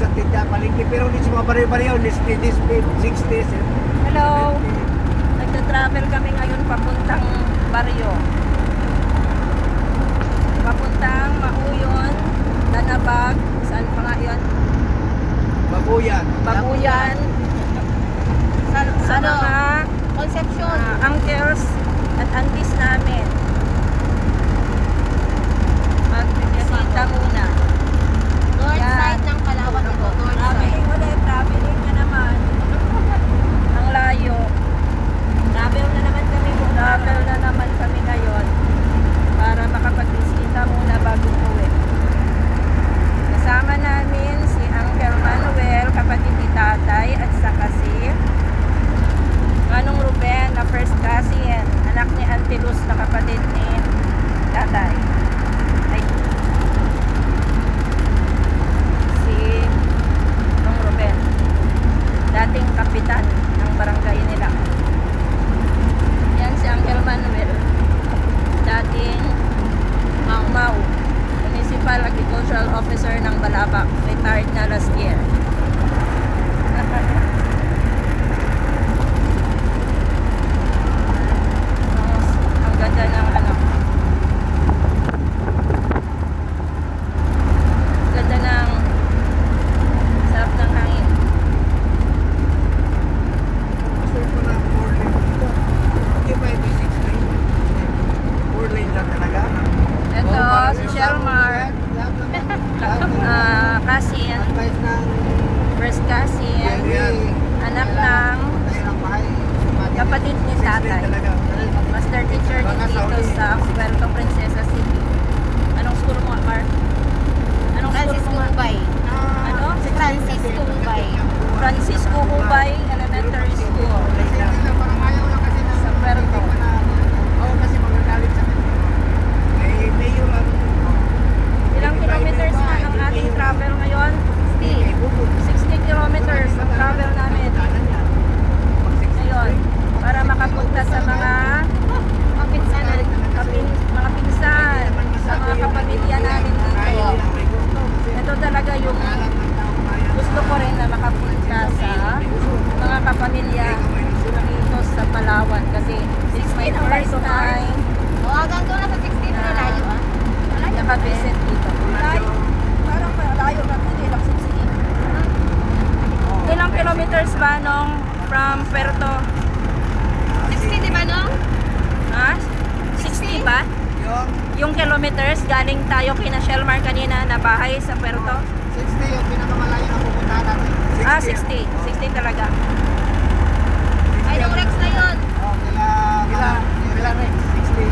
sa tinda, palengke. Pero hindi sa mga bariyo-bariyo, this 60s. Hello. Nagta-travel kami ngayon papuntang Barrio. Papuntang Mauyon, Danabag, saan pa nga yun? Babuyan. Babuyan. Sa Ano? mga Conception. uncles at aunties namin. Magbibisita muna. North Yan. side ng Palawan ito. North Traveling side. ulit, traveling na naman. Ang layo. Travel na naman kami kung travel na naman kami ngayon para makapagbisita muna bago uwi. Kasama namin si Uncle Manuel, kapatid ni Tatay, at saka si Manong Ruben na first cousin, anak ni Auntie Luz na kapatid ni Tatay. Ay, si Mang Ruben, dating kapitan ng barangay nila. Yan si Uncle Manuel, dating Mau, Municipal Agricultural Officer ng Balabac, retired na last year. Ang ganda ng ano. Ganda ng sarap ng hangin. Gusto ko na 4 lane dito. Hindi ba ito 6 lane? 4 lane lang talaga. Ito, si Shelmar, cousin, Advice ng first cousin, anak ng kapatid ni Tatay. Master teacher din dito sa Puerto Princesa City. Anong school mo, Mar? Anong school Francis mo? Kumbay. Ano? Francis Kumbay. Francisco Hubay Elementary School sa Puerto. Oo, kasi magagalit sa kanya. Eh, mayor lang. Ilang kilometers na ang ating travel ngayon? 60 kilometers ang travel namin ngayon para makapunta sa mga mga pinsan, sa mga kapamilya namin dito. Ito talaga yung gusto ko rin na makapunta sa mga kapamilya dito sa Palawan kasi it's my first time O, hanggang doon na sa 16 na layo ah. nakavisit dito. Parang malayo na ito, hindi lang 60. Ilang kilometers ba nung from Puerto? 60 di ba no? Ha? 60 ba? Yung kilometers galing tayo kina Shelmar kanina na bahay sa Puerto? 60 yung pinakamalayo na pupuntahan natin. Ah, 60. 60 talaga. Ay, nung Rex na yun. Oh, kila Rex, 60.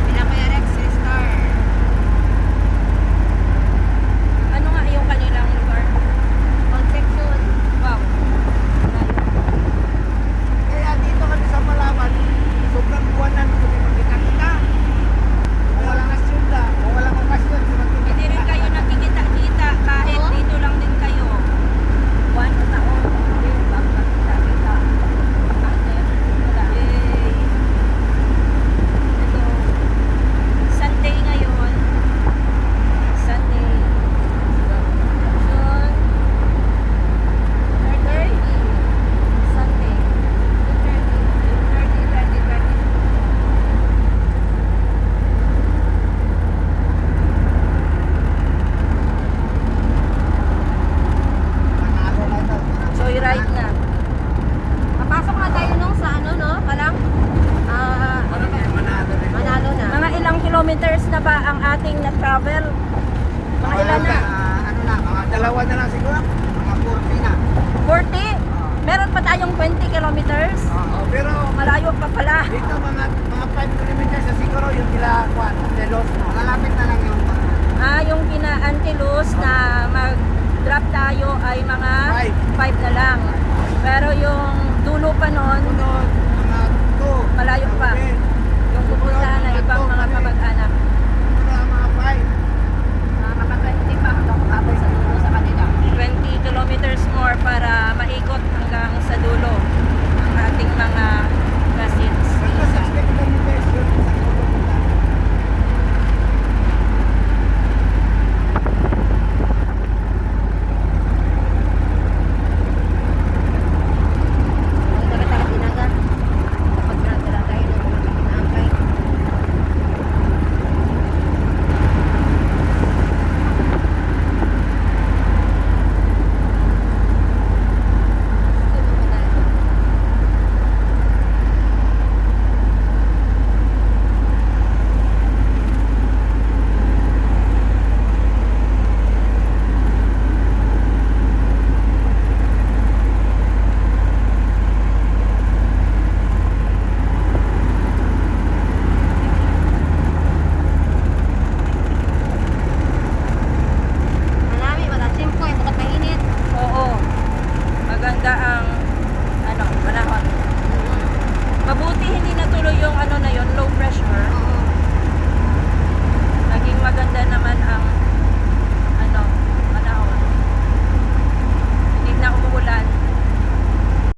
Bilang kaya Rex, restore. Ano nga yung kanilang lugar? Conception. Wow. Kaya dito kami sa Palawan, sobrang buwanan kung magkita-kita. Kung walang asyenda, kung walang okasyon, Hindi rin kayo nakikita-kita kahit Oo. dito lang din kayo. Buwan na taon. Hindi, bakit nakikita-kita? Bakit? Wala. Yay. Ito. Sunday ngayon. Sunday. June 30. Sunday. June 30, 2020. Manalo na ito. Joyride na. Papasok na tayo nung sa ano no? Palang? Ano ba? Manalo na ito. Manalo na. Mga ilang kilometers na ba ang ating na-travel? Mga ilan na? Ano na, mga dalawa na lang siguro. Mga 40 na. 40? Meron pa tayong 20 kilometers? Oo, pero Malayo pa pala. dito mga 5 kilometers na siguro yung kila Juan, Delos. Malapit na lang yung Ah, yung kina Auntie